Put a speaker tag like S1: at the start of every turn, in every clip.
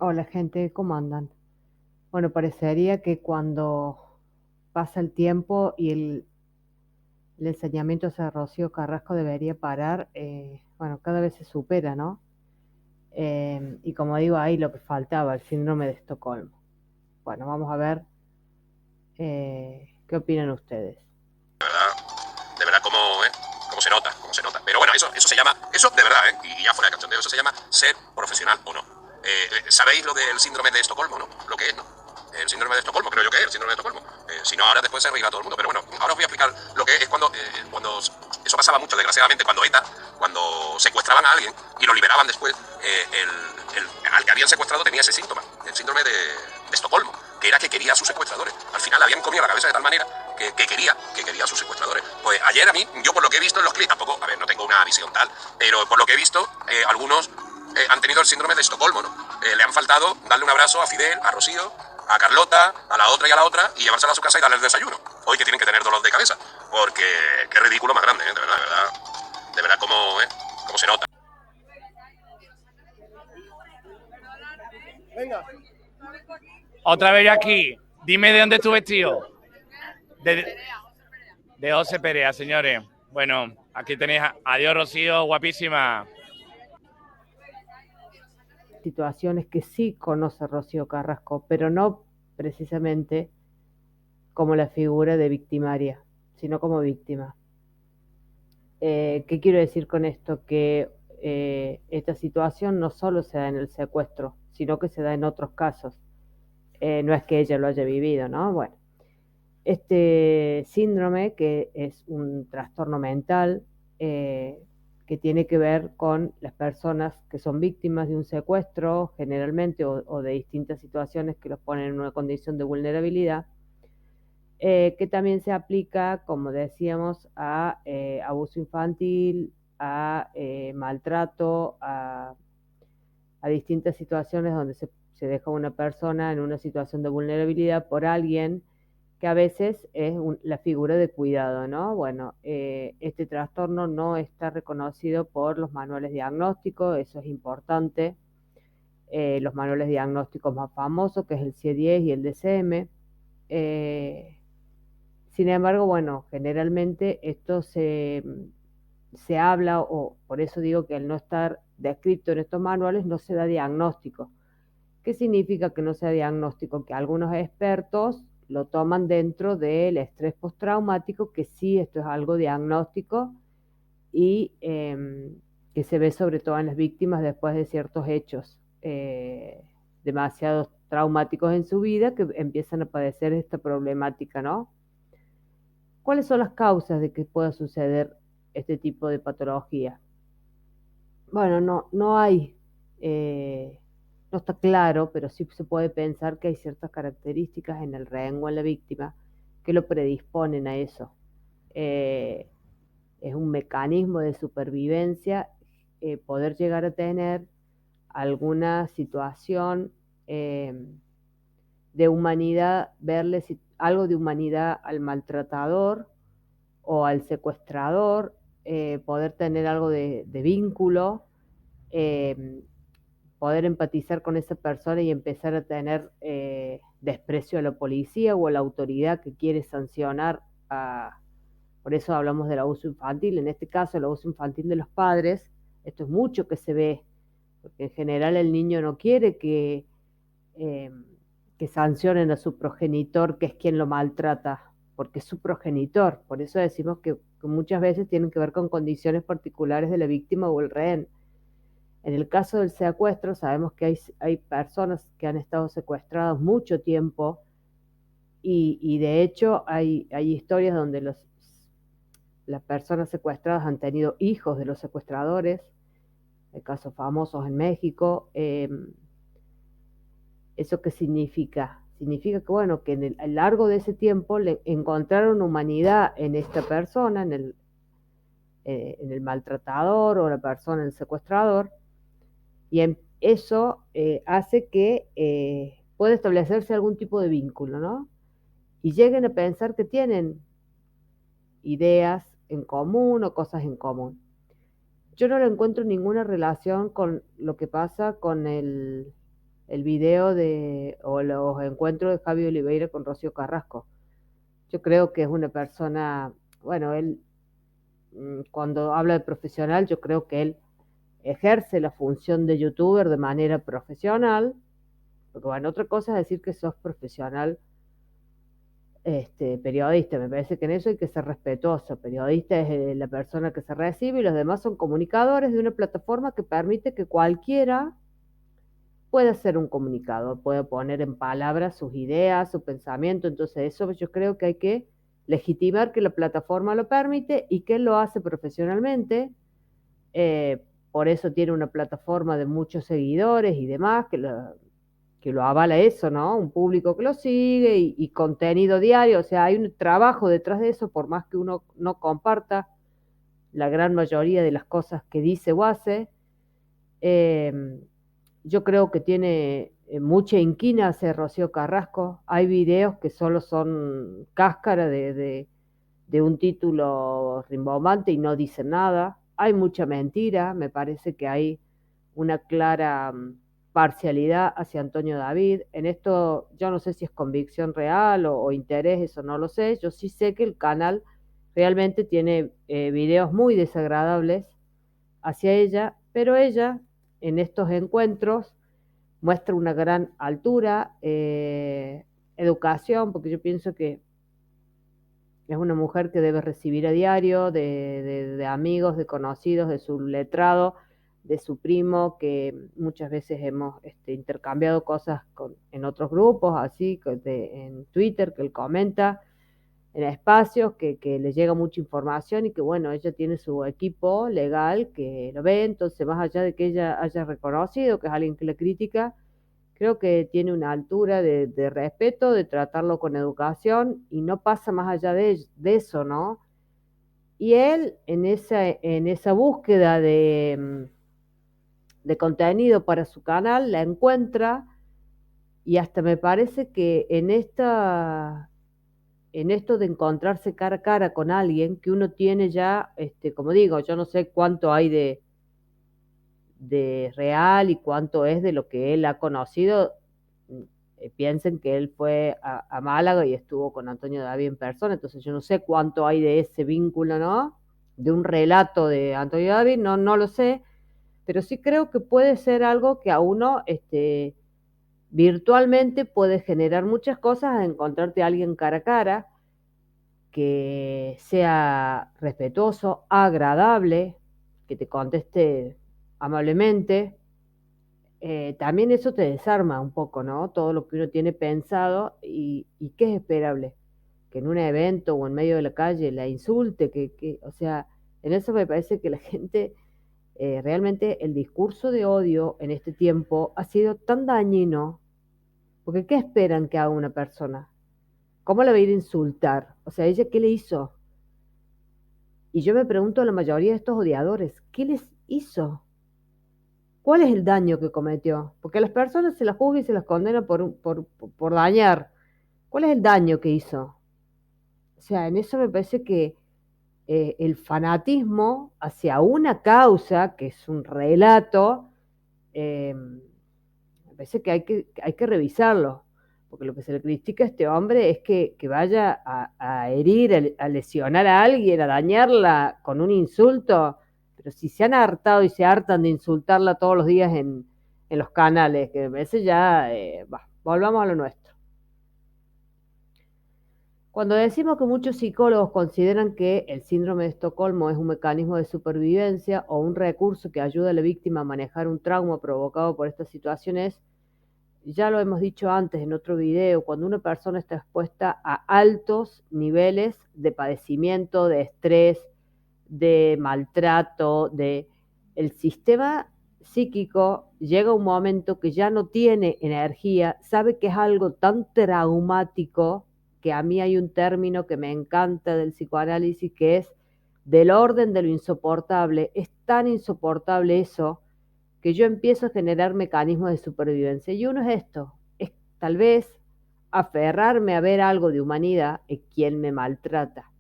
S1: Hola gente, ¿cómo andan? Bueno, parecería que cuando pasa el tiempo y el enseñamiento hacia Rocío Carrasco debería parar, bueno, cada vez se supera, ¿no? Y como digo, ahí lo que faltaba, el síndrome de Estocolmo. Bueno, vamos a ver qué opinan ustedes.
S2: De verdad, cómo se nota, cómo se nota. Pero bueno, eso se llama, eso de verdad, y ya fuera de cachondeo, eso se llama ser profesional o no. ¿Sabéis lo del síndrome de Estocolmo, no? Lo que es, ¿no? El síndrome de Estocolmo, creo yo que es el síndrome de Estocolmo. Si no, ahora después se ríe a todo el mundo. Pero bueno, ahora os voy a explicar lo que es cuando eso pasaba mucho, desgraciadamente, cuando ETA, cuando secuestraban a alguien y lo liberaban después, al que habían secuestrado tenía ese síntoma, el síndrome de Estocolmo, que era que quería a sus secuestradores. Al final habían comido la cabeza de tal manera que quería a sus secuestradores. Pues ayer a mí, yo por lo que he visto en los clips, tampoco, a ver, no tengo una visión tal, pero por lo que he visto, algunos han tenido el síndrome de Estocolmo, ¿no? Le han faltado darle un abrazo a Fidel, a Rocío, a Carlota, a la otra y a la otra, y llevársela a su casa y darle el desayuno. Hoy que tienen que tener dolor de cabeza, porque qué ridículo más grande, de verdad, cómo se nota.
S3: Otra vez aquí. Dime de dónde estuve vestido. De, de José Perea, señores. Bueno, aquí tenéis adiós, Rocío, guapísima.
S1: Situaciones que sí conoce Rocío Carrasco, pero no precisamente como la figura de victimaria, sino como víctima. ¿Qué quiero decir con esto? Que esta situación no solo se da en el secuestro, sino que se da en otros casos. No es que ella lo haya vivido, ¿no? Bueno, este síndrome, que es un trastorno mental que tiene que ver con las personas que son víctimas de un secuestro, generalmente, o de distintas situaciones que los ponen en una condición de vulnerabilidad, que también se aplica, como decíamos, a abuso infantil, a maltrato, a distintas situaciones donde se deja a una persona en una situación de vulnerabilidad por alguien que a veces es la figura de cuidado, ¿no? Bueno, este trastorno no está reconocido por los manuales diagnósticos, eso es importante. Los manuales diagnósticos más famosos, que es el CIE-10 y el DCM. Eh, Sin embargo, bueno, generalmente esto se habla, o por eso digo que al no estar descrito en estos manuales no se da diagnóstico. ¿Qué significa que no sea diagnóstico? Que algunos expertos lo toman dentro del estrés postraumático, que sí, esto es algo diagnóstico y que se ve sobre todo en las víctimas después de ciertos hechos demasiado traumáticos en su vida que empiezan a padecer esta problemática, ¿no? ¿Cuáles son las causas de que pueda suceder este tipo de patología? Bueno, no hay, eh, no está claro, pero sí se puede pensar que hay ciertas características en el rehén o en la víctima que lo predisponen a eso. Eh, es un mecanismo de supervivencia poder llegar a tener alguna situación eh, de humanidad, verle algo de humanidad al maltratador o al secuestrador, poder tener algo de vínculo, eh, poder empatizar con esa persona y empezar a tener desprecio a la policía o a la autoridad que quiere sancionar a... Por eso hablamos del abuso infantil, en este caso el abuso infantil de los padres, esto es mucho que se ve, porque en general el niño no quiere eh, que sancionen a su progenitor, que es quien lo maltrata, porque es su progenitor. Por eso decimos que muchas veces tienen que ver con condiciones particulares de la víctima o el rehén. En el caso del secuestro, sabemos que hay personas que han estado secuestradas mucho tiempo y de hecho hay historias donde las personas secuestradas han tenido hijos de los secuestradores, hay casos famosos en México. ¿Eso qué significa? Significa que, bueno, que a lo largo de ese tiempo le encontraron humanidad en esta persona, en el maltratador o la persona, en el secuestrador, y eso hace que pueda establecerse algún tipo de vínculo, ¿no? Y lleguen a pensar que tienen ideas en común o cosas en común. Yo no le encuentro ninguna relación con lo que pasa con el el video o los encuentros de Javi Oliveira con Rocío Carrasco. Yo creo que es una persona, bueno, él cuando habla de profesional, yo creo que él ejerce la función de youtuber de manera profesional, porque bueno, otra cosa es decir que sos profesional periodista, me parece que en eso hay que ser respetuoso. Periodista es la persona que se recibe y los demás son comunicadores de una plataforma que permite que cualquiera pueda ser un comunicador, puede poner en palabras sus ideas, su pensamiento. Entonces eso yo creo que hay que legitimar que la plataforma lo permite y que él lo hace profesionalmente. Por eso tiene una plataforma de muchos seguidores y demás, que lo avala eso, ¿no? Un público que lo sigue y contenido diario, o sea, hay un trabajo detrás de eso, por más que uno no comparta la gran mayoría de las cosas que dice o hace. Yo creo que tiene mucha inquina hacia Rocío Carrasco. Hay videos que solo son cáscara de un título rimbombante y no dicen nada. Hay mucha mentira, me parece que hay una clara parcialidad hacia Antonio David. En esto yo no sé si es convicción real o interés, eso no lo sé. Yo sí sé que el canal realmente tiene videos muy desagradables hacia ella, pero ella en estos encuentros muestra una gran altura, educación, porque yo pienso que es una mujer que debe recibir a diario de amigos, de conocidos, de su letrado, de su primo, que muchas veces hemos intercambiado cosas en otros grupos, así, en Twitter, que él comenta, en espacios, que le llega mucha información y que, bueno, ella tiene su equipo legal que lo ve. Entonces, más allá de que ella haya reconocido que es alguien que le critica, creo que tiene una altura de respeto, de tratarlo con educación y no pasa más allá de eso, ¿no? Y él en esa búsqueda de contenido para su canal la encuentra y hasta me parece que en esto de encontrarse cara a cara con alguien que uno tiene ya, como digo, yo no sé cuánto hay de real y cuánto es de lo que él ha conocido. Piensen que él fue a Málaga y estuvo con Antonio David en persona, entonces yo no sé cuánto hay de ese vínculo, ¿no? De un relato de Antonio David, no lo sé, pero sí creo que puede ser algo que a uno virtualmente puede generar muchas cosas, encontrarte a alguien cara a cara, que sea respetuoso, agradable, que te conteste amablemente. También eso te desarma un poco, ¿no? Todo lo que uno tiene pensado y qué es esperable. Que en un evento o en medio de la calle la insulte, o sea, en eso me parece que la gente, realmente el discurso de odio en este tiempo ha sido tan dañino, porque ¿qué esperan que haga una persona? ¿Cómo la va a ir a insultar? O sea, ¿ella qué le hizo? Y yo me pregunto a la mayoría de estos odiadores, ¿qué les hizo? ¿Cuál es el daño que cometió? Porque a las personas se las juzga y se las condena por dañar. ¿Cuál es el daño que hizo? O sea, en eso me parece que el fanatismo hacia una causa, que es un relato, me parece que hay que revisarlo. Porque lo que se le critica a este hombre es que vaya a herir, a lesionar a alguien, a dañarla con un insulto. Pero si se han hartado y se hartan de insultarla todos los días en los canales, que a veces ya, volvamos a lo nuestro. Cuando decimos que muchos psicólogos consideran que el síndrome de Estocolmo es un mecanismo de supervivencia o un recurso que ayuda a la víctima a manejar un trauma provocado por estas situaciones, ya lo hemos dicho antes en otro video, cuando una persona está expuesta a altos niveles de padecimiento, de estrés, de maltrato, el sistema psíquico llega un momento que ya no tiene energía, sabe que es algo tan traumático, que a mí hay un término que me encanta del psicoanálisis, que es del orden de lo insoportable. Es tan insoportable eso que yo empiezo a generar mecanismos de supervivencia. Y uno es esto, es tal vez aferrarme a ver algo de humanidad en quien me maltrata.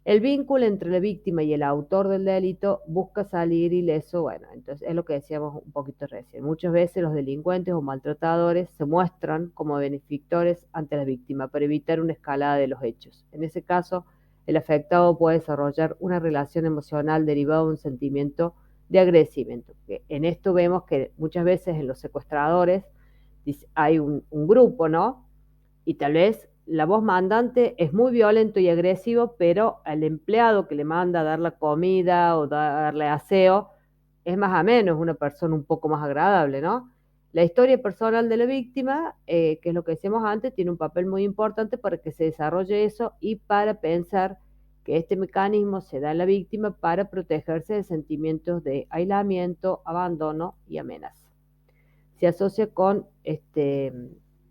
S1: El vínculo entre la víctima y el autor del delito busca salir ileso. Bueno, entonces es lo que decíamos un poquito recién. Muchas veces los delincuentes o maltratadores se muestran como benefactores ante la víctima para evitar una escalada de los hechos. En ese caso, el afectado puede desarrollar una relación emocional derivada de un sentimiento de agradecimiento. En esto vemos que muchas veces en los secuestradores hay un grupo, ¿no? Y tal vez la voz mandante es muy violento y agresivo, pero al empleado que le manda a dar la comida o darle aseo es más ameno, es una persona un poco más agradable, ¿no? La historia personal de la víctima, que es lo que decíamos antes, tiene un papel muy importante para que se desarrolle eso y para pensar que este mecanismo se da en la víctima para protegerse de sentimientos de aislamiento, abandono y amenaza. Se asocia con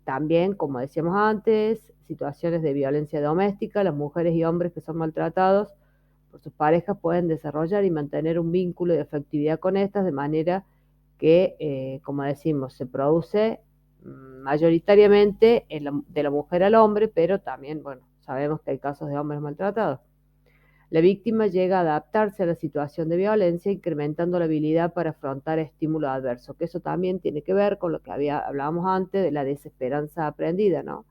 S1: también, como decíamos antes, situaciones de violencia doméstica. Las mujeres y hombres que son maltratados por sus parejas pueden desarrollar y mantener un vínculo de afectividad con estas, de manera que, como decimos, se produce mayoritariamente de la mujer al hombre, pero también, bueno, sabemos que hay casos de hombres maltratados. La víctima llega a adaptarse a la situación de violencia, incrementando la habilidad para afrontar estímulos adversos, que eso también tiene que ver con lo que hablábamos antes de la desesperanza aprendida, ¿no?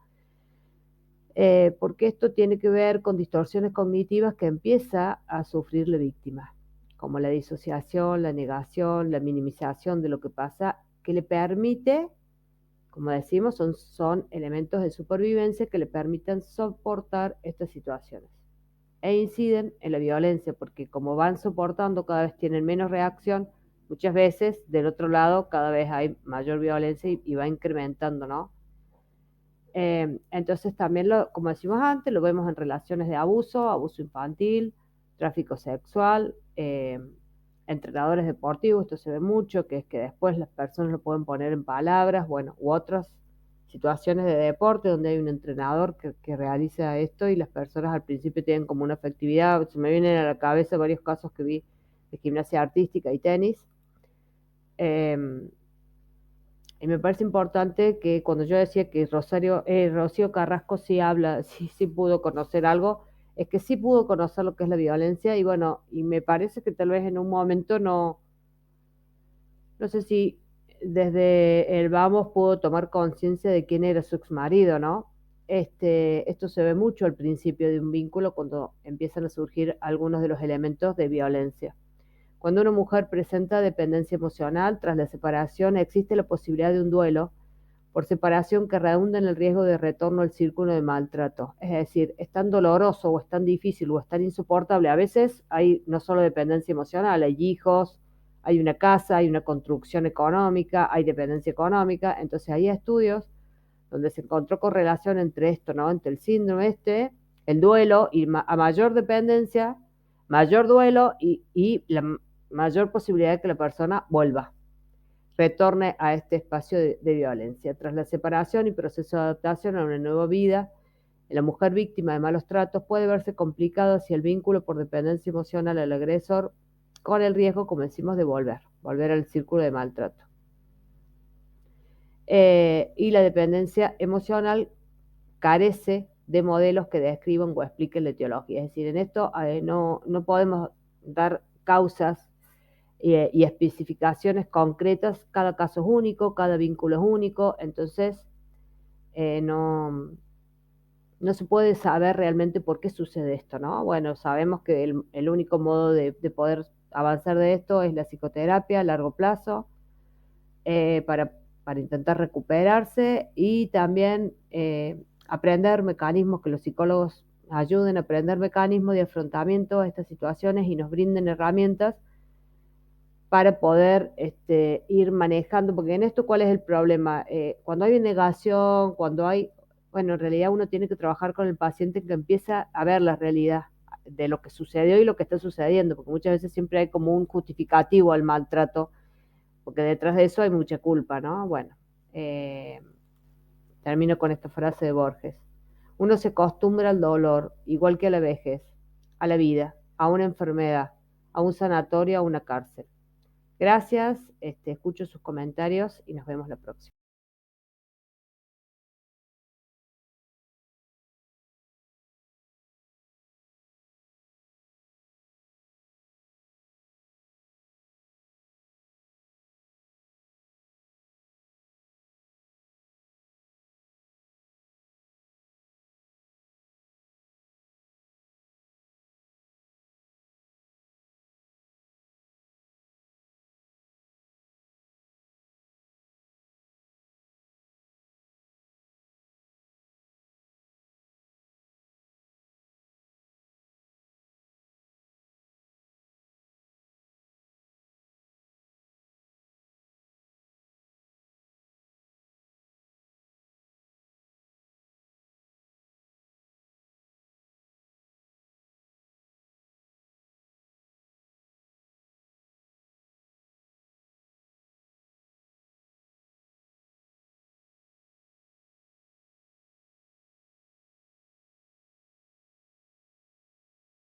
S1: Porque esto tiene que ver con distorsiones cognitivas que empieza a sufrir la víctima, como la disociación, la negación, la minimización de lo que pasa, que le permite, como decimos, son elementos de supervivencia que le permiten soportar estas situaciones e inciden en la violencia, porque como van soportando, cada vez tienen menos reacción, muchas veces del otro lado cada vez hay mayor violencia y va incrementando, ¿no? Entonces también, como decimos antes, lo vemos en relaciones de abuso, abuso infantil, tráfico sexual, entrenadores deportivos, esto se ve mucho, que es que después las personas lo pueden poner en palabras, bueno, u otras situaciones de deporte donde hay un entrenador que realiza esto y las personas al principio tienen como una afectividad. Se me vienen a la cabeza varios casos que vi de gimnasia artística y tenis. Y me parece importante que cuando yo decía que Rocío Carrasco sí habla, sí pudo conocer algo, es que sí pudo conocer lo que es la violencia y bueno, y me parece que tal vez en un momento no sé si desde el vamos pudo tomar conciencia de quién era su exmarido, ¿no? Esto se ve mucho al principio de un vínculo cuando empiezan a surgir algunos de los elementos de violencia. Cuando una mujer presenta dependencia emocional, tras la separación existe la posibilidad de un duelo por separación que redunda en el riesgo de retorno al círculo de maltrato. Es decir, es tan doloroso o es tan difícil o es tan insoportable. A veces hay no solo dependencia emocional, hay hijos, hay una casa, hay una construcción económica, hay dependencia económica. Entonces hay estudios donde se encontró correlación entre esto, ¿no? Entre el síndrome el duelo y a mayor dependencia, mayor duelo y la mayor posibilidad de que la persona retorne a este espacio de violencia. Tras la separación y proceso de adaptación a una nueva vida, la mujer víctima de malos tratos puede verse complicado si el vínculo por dependencia emocional al agresor, con el riesgo, como decimos, de volver al círculo de maltrato. Y la dependencia emocional carece de modelos que describan o expliquen la etiología. Es decir, en esto no podemos dar causas y especificaciones concretas. Cada caso es único, cada vínculo es único, entonces no se puede saber realmente por qué sucede esto, ¿no? Bueno, sabemos que el único modo de poder avanzar de esto es la psicoterapia a largo plazo, para intentar recuperarse y también aprender mecanismos, que los psicólogos ayuden a aprender mecanismos de afrontamiento a estas situaciones y nos brinden herramientas para poder ir manejando, porque en esto, ¿cuál es el problema? Cuando hay negación, bueno, en realidad uno tiene que trabajar con el paciente que empieza a ver la realidad de lo que sucedió y lo que está sucediendo, porque muchas veces siempre hay como un justificativo al maltrato, porque detrás de eso hay mucha culpa, ¿no? Bueno, termino con esta frase de Borges. Uno se acostumbra al dolor, igual que a la vejez, a la vida, a una enfermedad, a un sanatorio, a una cárcel. Gracias, escucho sus comentarios y nos vemos la próxima.